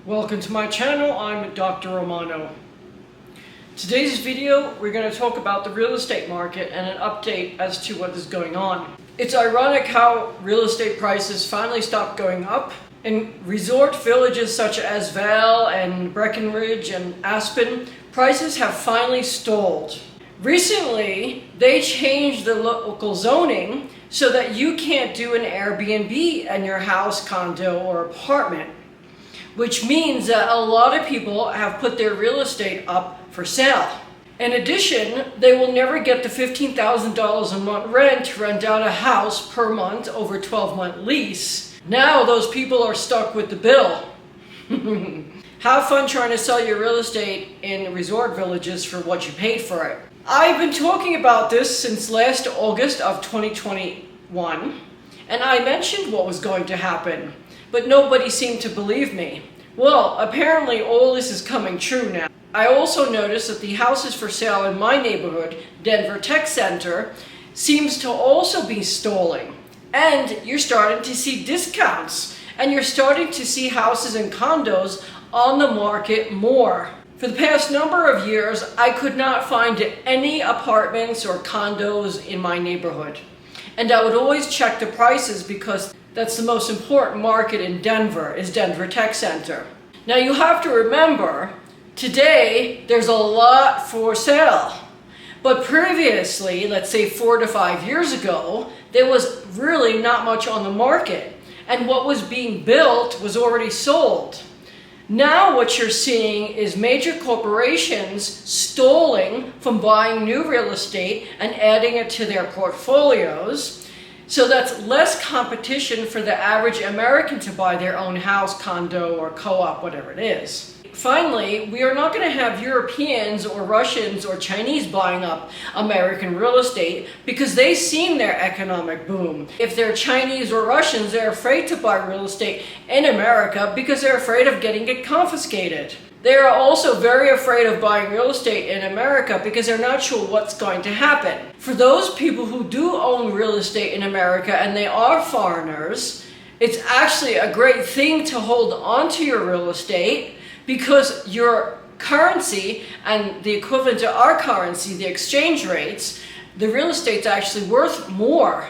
Welcome to my channel. I'm Dr. Romano. Today's video, we're going to talk about the real estate market and an update as to what is going on. It's ironic how real estate prices finally stopped going up. In resort villages such as Vail and Breckenridge and Aspen, prices have finally stalled. Recently, they changed the local zoning so that you can't do an Airbnb in your house, condo, or apartment, which means that a lot of people have put their real estate up for sale. In addition, they will never get the $15,000 a month rent to rent out a house per month over a 12-month lease. Now those people are stuck with the bill. Have fun trying to sell your real estate in resort villages for what you paid for it. I've been talking about this since last August of 2021, and I mentioned what was going to happen, but nobody seemed to believe me. Well, apparently all this is coming true now. I also noticed that the houses for sale in my neighborhood, Denver Tech Center, seems to also be stalling. And you're starting to see discounts, and you're starting to see houses and condos on the market more. For the past number of years, I could not find any apartments or condos in my neighborhood. And I would always check the prices because that's the most important market in Denver, is Denver Tech Center. Now you have to remember, today there's a lot for sale. But previously, let's say 4 to 5 years ago, there was really not much on the market. And what was being built was already sold. Now what you're seeing is major corporations stalling from buying new real estate and adding it to their portfolios. So that's less competition for the average American to buy their own house, condo, or co-op, whatever it is. Finally, we are not going to have Europeans or Russians or Chinese buying up American real estate because they've seen their economic boom. If they're Chinese or Russians, they're afraid to buy real estate in America because they're afraid of getting it confiscated. They are also very afraid of buying real estate in America because they're not sure what's going to happen. For those people who do own real estate in America and they are foreigners, it's actually a great thing to hold on to your real estate because your currency and the equivalent to our currency, the exchange rates, the real estate's actually worth more.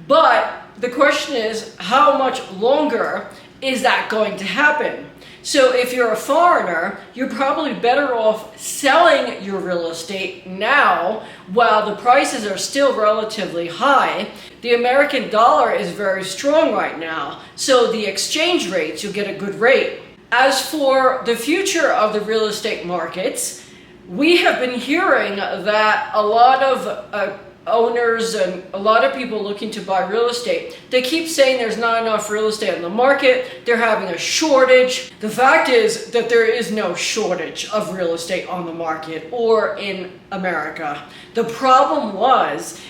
But the question is, how much longer is that going to happen? So if you're a foreigner, you're probably better off selling your real estate now while the prices are still relatively high. The American dollar is very strong right now, so the exchange rates, you'll get a good rate. As for the future of the real estate markets, we have been hearing that a lot of owners and a lot of people looking to buy real estate, they keep saying there's not enough real estate on the market, they're having a shortage. The fact is that there is no shortage of real estate on the market or in America. The problem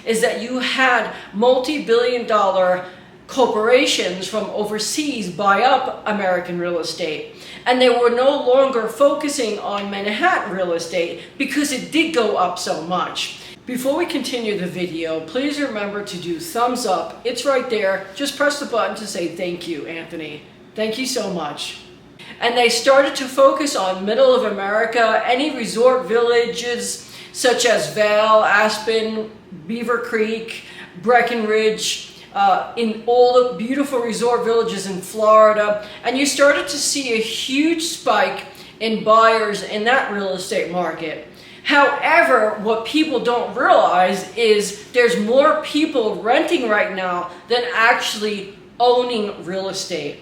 is that you had multi-billion-dollar corporations from overseas buy up American real estate, and they were no longer focusing on Manhattan real estate because it did go up so much. Before we continue the video, please remember to do thumbs up. It's right there. Just press the button to say thank you, Anthony. Thank you so much. And they started to focus on middle of America, any resort villages such as Vail, Aspen, Beaver Creek, Breckenridge, in all the beautiful resort villages in Florida, and you started to see a huge spike in buyers in that real estate market. However, what people don't realize is there's more people renting right now than actually owning real estate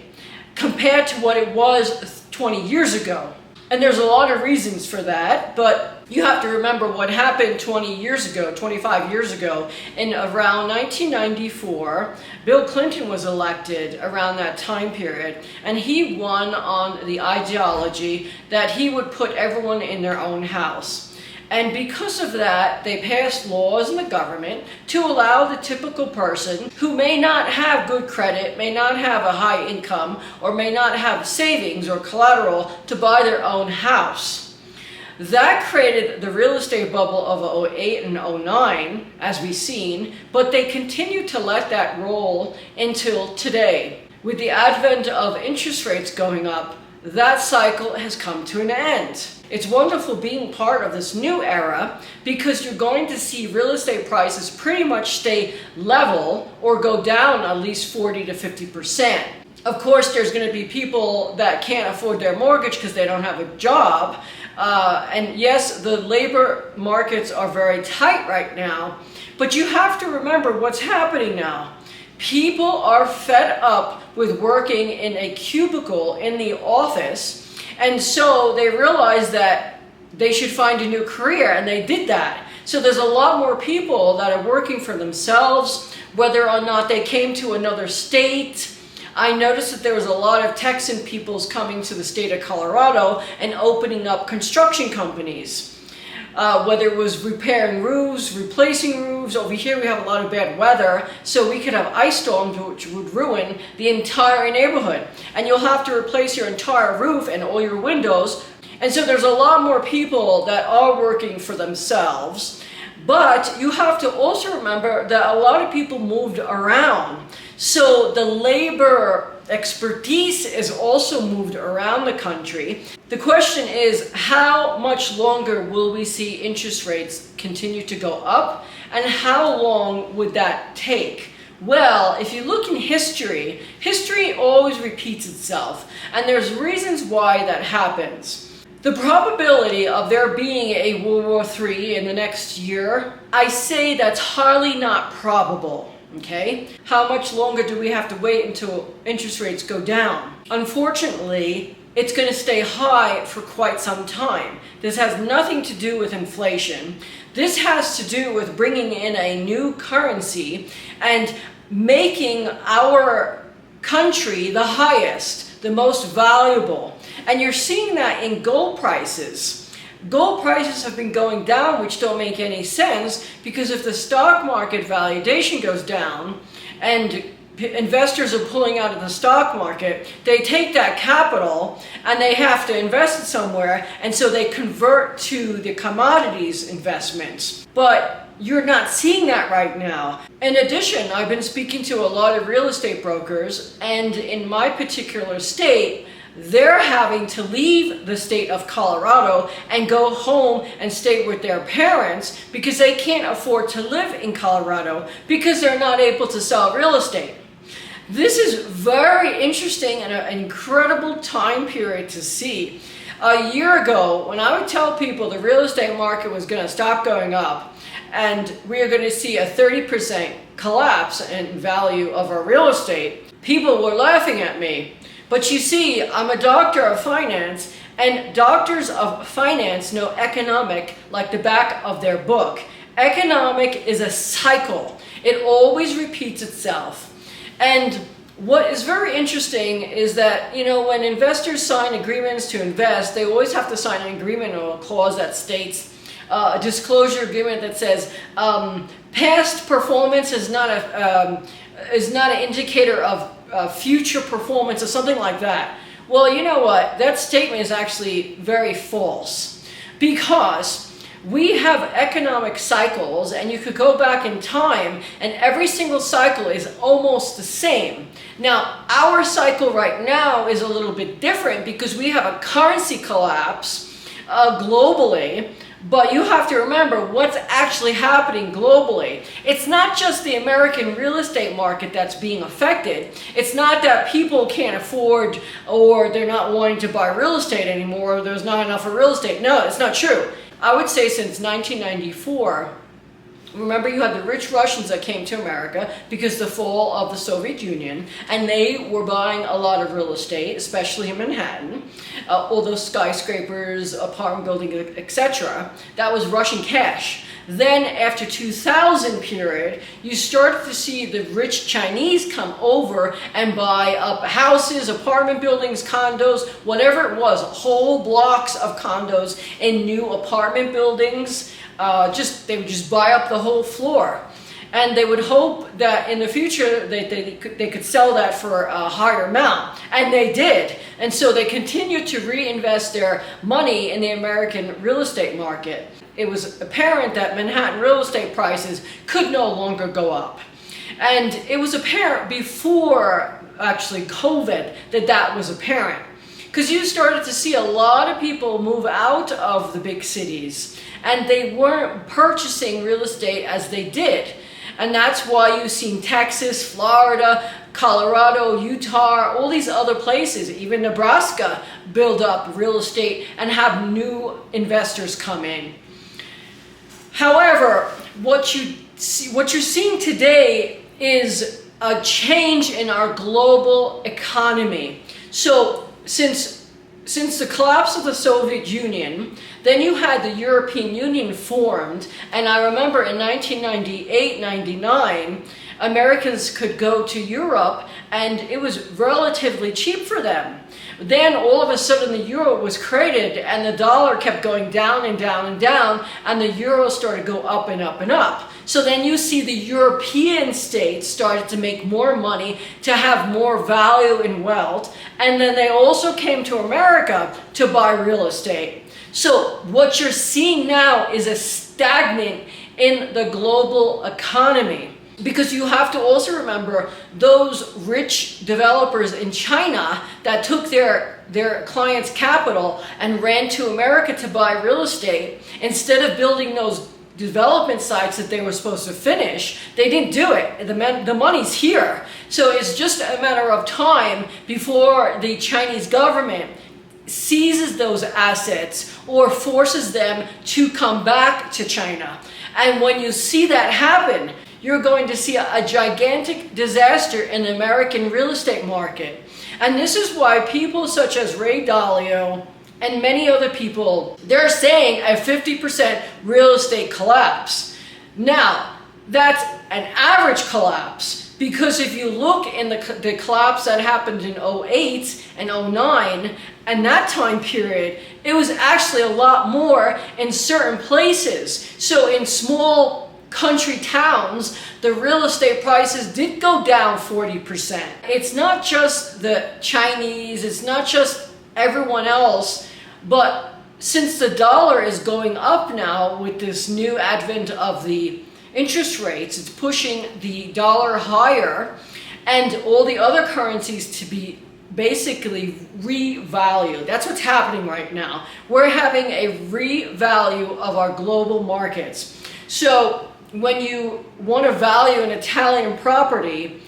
compared to what it was 20 years ago. And there's a lot of reasons for that, but you have to remember what happened 20 years ago, 25 years ago. In around 1994, Bill Clinton was elected around that time period, and he won on the ideology that he would put everyone in their own house. And because of that, they passed laws in the government to allow the typical person who may not have good credit, may not have a high income, or may not have savings or collateral to buy their own house. That created the real estate bubble of 08 and 09, as we've seen, but they continue to let that roll until today. With the advent of interest rates going up, that cycle has come to an end. It's wonderful being part of this new era because you're going to see real estate prices pretty much stay level or go down at least 40 to 50%. Of course, there's going to be people that can't afford their mortgage because they don't have a job. And yes, the labor markets are very tight right now, but you have to remember what's happening now. People are fed up with working in a cubicle in the office, and so they realized that they should find a new career, and they did that. So there's a lot more people that are working for themselves, whether or not they came to another state. I noticed that there was a lot of Texan peoples coming to the state of Colorado and opening up construction companies. Whether it was repairing roofs, replacing roofs. Over here we have a lot of bad weather, so we could have ice storms which would ruin the entire neighborhood. And you'll have to replace your entire roof and all your windows. And so there's a lot more people that are working for themselves. But you have to also remember that a lot of people moved around. So the labor expertise is also moved around the country. The question is, how much longer will we see interest rates continue to go up, and how long would that take? Well, if you look in history, history always repeats itself, and there's reasons why that happens. The probability of there being a World War III in the next year, I say that's highly not probable. Okay? How much longer do we have to wait until interest rates go down? Unfortunately, it's going to stay high for quite some time. This has nothing to do with inflation. This has to do with bringing in a new currency and making our country the highest, the most valuable. And you're seeing that in gold prices. Gold prices have been going down, which don't make any sense, because if the stock market valuation goes down and investors are pulling out of the stock market, they take that capital and they have to invest it somewhere, and so they convert to the commodities investments. But you're not seeing that right now. In addition, I've been speaking to a lot of real estate brokers, and in my particular state, they're having to leave the state of Colorado and go home and stay with their parents because they can't afford to live in Colorado because they're not able to sell real estate. This is very interesting and an incredible time period to see. A year ago, when I would tell people the real estate market was going to stop going up and we are going to see a 30% collapse in value of our real estate, people were laughing at me. But you see, I'm a doctor of finance, and doctors of finance know economic like the back of their book. Economic is a cycle. It always repeats itself. And what is very interesting is that, when investors sign agreements to invest, they always have to sign an agreement or a clause that states, a disclosure agreement that says, past performance is not an indicator of future performance or something like that. Well, you know what? That statement is actually very false, because we have economic cycles, and you could go back in time and every single cycle is almost the same. Now, our cycle right now is a little bit different because we have a currency collapse globally. But you have to remember what's actually happening globally. It's not just the American real estate market that's being affected. It's not that people can't afford or they're not wanting to buy real estate anymore, or there's not enough of real estate. No, it's not true. I would say since 1994, remember you had the rich Russians that came to America because the fall of the Soviet Union, and they were buying a lot of real estate, especially in Manhattan, all those skyscrapers, apartment buildings, etc. That was Russian cash. Then after 2000 period, you started to see the rich Chinese come over and buy up houses, apartment buildings, condos, whatever it was, whole blocks of condos in new apartment buildings. They would just buy up the whole floor. And they would hope that in the future they could sell that for a higher amount. And they did. And so they continued to reinvest their money in the American real estate market. It was apparent that Manhattan real estate prices could no longer go up. And it was apparent before actually COVID that was apparent. because you started to see a lot of people move out of the big cities and they weren't purchasing real estate as they did. And that's why you've seen Texas, Florida, Colorado, Utah, all these other places, even Nebraska, build up real estate and have new investors come in. However, what you're seeing today is a change in our global economy. So since the collapse of the Soviet Union, then you had the European Union formed, and I remember in 1998-99, Americans could go to Europe and it was relatively cheap for them. Then all of a sudden the euro was created and the dollar kept going down and down and down, and the euro started to go up and up and up. So then you see the European states started to make more money, to have more value and wealth, and then they also came to America to buy real estate. So what you're seeing now is a stagnant in the global economy. Because you have to also remember those rich developers in China that took their clients' capital and ran to America to buy real estate, instead of building those development sites that they were supposed to finish, they didn't do it. The money's here. So it's just a matter of time before the Chinese government seizes those assets or forces them to come back to China. And when you see that happen, you're going to see a gigantic disaster in the American real estate market. And this is why people such as Ray Dalio and many other people, they're saying a 50% real estate collapse. Now, that's an average collapse, because if you look in the collapse that happened in 08 and 09, and that time period, it was actually a lot more in certain places. So in small country towns, the real estate prices did go down 40%. It's not just the Chinese, it's not just everyone else, but since the dollar is going up now with this new advent of the interest rates, it's pushing the dollar higher, and all the other currencies to be basically revalued. That's what's happening right now. We're having a revalue of our global markets. So when you want to value an Italian property,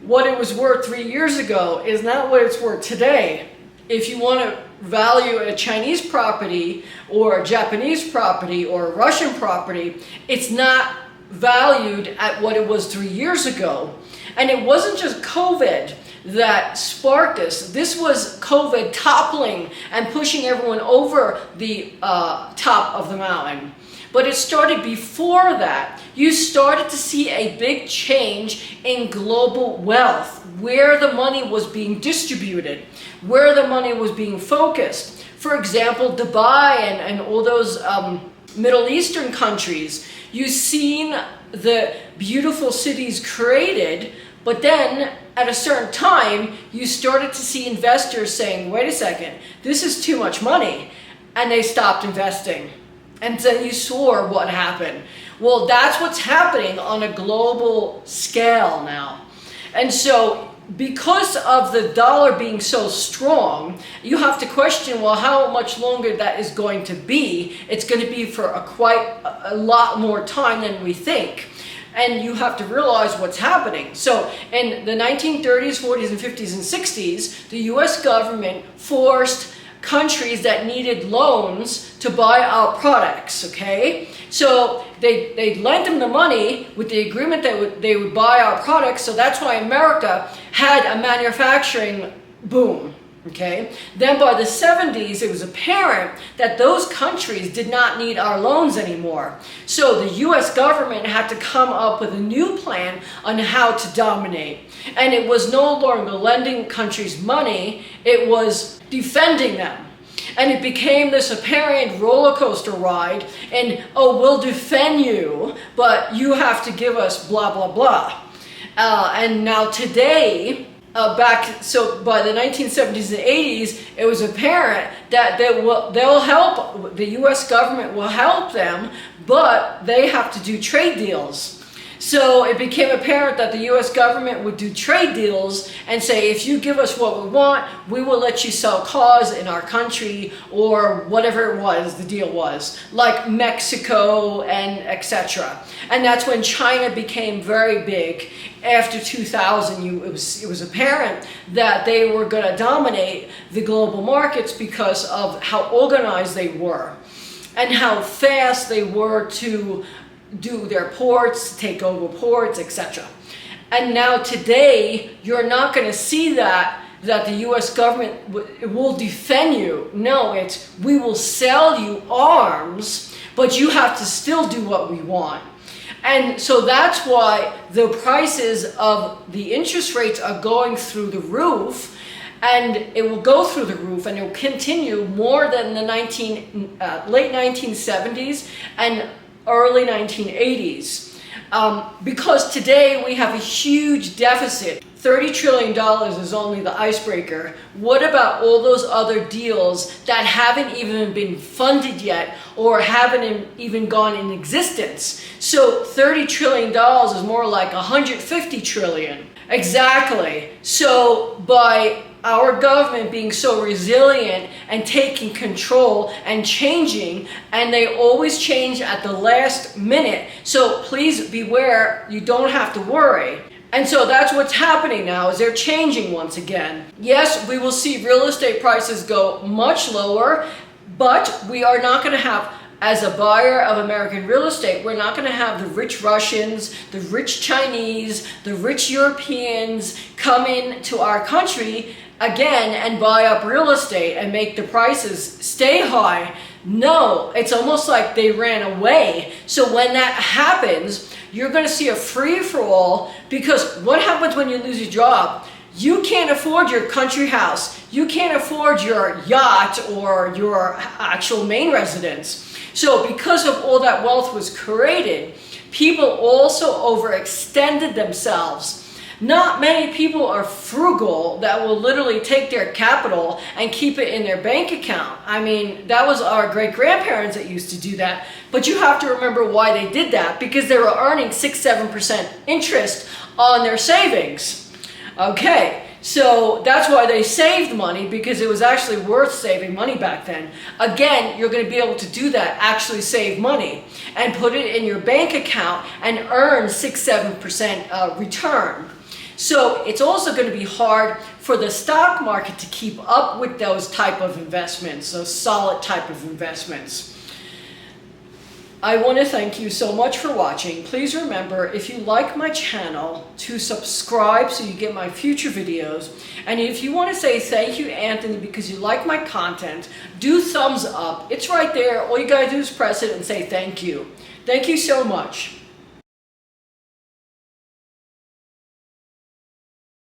what it was worth 3 years ago is not what it's worth today. If you want to value a Chinese property or a Japanese property or a Russian property, it's not valued at what it was 3 years ago. And it wasn't just COVID that sparked this. This was COVID toppling and pushing everyone over the top of the mountain. But it started before that. You started to see a big change in global wealth, where the money was being distributed, where the money was being focused. For example, Dubai and all those Middle Eastern countries, you've seen the beautiful cities created, but then at a certain time, you started to see investors saying, wait a second, this is too much money, and they stopped investing. And then you saw what happened. Well, that's what's happening on a global scale now. And so because of the dollar being so strong, you have to question, well, how much longer that is going to be. It's going to be for quite a lot more time than we think. And you have to realize what's happening. So in the 1930s, 40s, and 50s, and 60s, the US government forced countries that needed loans to buy our products, okay? So they lent them the money with the agreement that they would buy our products, so that's why America had a manufacturing boom, okay? Then by the 70s, it was apparent that those countries did not need our loans anymore. So the US government had to come up with a new plan on how to dominate. And it was no longer lending countries money, it was defending them. And it became this apparent roller coaster ride, and oh, we'll defend you, but you have to give us blah, blah, blah. And now today, so by the 1970s and 80s, it was apparent that they'll help, the US government will help them, but they have to do trade deals. So it became apparent that the US government would do trade deals and say, if you give us what we want, we will let you sell cars in our country, or whatever it was, the deal was, like Mexico and etc. And that's when China became very big. After 2000, it was apparent that they were going to dominate the global markets because of how organized they were and how fast they were to do their ports, take over ports, etc. And now today, you're not going to see that the US government will defend you. No, it's we will sell you arms, but you have to still do what we want. And so that's why the prices of the interest rates are going through the roof, and it will go through the roof, and it will continue more than the late 1970s and early 1980s. Because today we have a huge deficit. $30 trillion is only the icebreaker. What about all those other deals that haven't even been funded yet or haven't even gone in existence? So $30 trillion is more like $150 trillion. Exactly. So by our government being so resilient and taking control and changing, and they always change at the last minute. So please beware, you don't have to worry. And so that's what's happening now, is they're changing once again. Yes, we will see real estate prices go much lower, but we are not going to have, as a buyer of American real estate, we're not going to have the rich Russians, the rich Chinese, the rich Europeans come into our country again and buy up real estate and make the prices stay high. No, it's almost like they ran away. So when that happens, you're going to see a free-for-all, because what happens when you lose your job? You can't afford your country house. You can't afford your yacht or your actual main residence. So because of all that wealth was created, people also overextended themselves. Not many people are frugal that will literally take their capital and keep it in their bank account. I mean, that was our great-grandparents that used to do that. But you have to remember why they did that, because they were earning 6-7% interest on their savings. Okay, so that's why they saved money, because it was actually worth saving money back then. Again, you're going to be able to do that, actually save money, and put it in your bank account and earn 6-7% return. So it's also going to be hard for the stock market to keep up with those type of investments, those solid type of investments. I want to thank you so much for watching. Please remember, if you like my channel, to subscribe so you get my future videos. And if you want to say thank you, Anthony, because you like my content, do thumbs up. It's right there. All you gotta do is press it and say thank you. Thank you so much.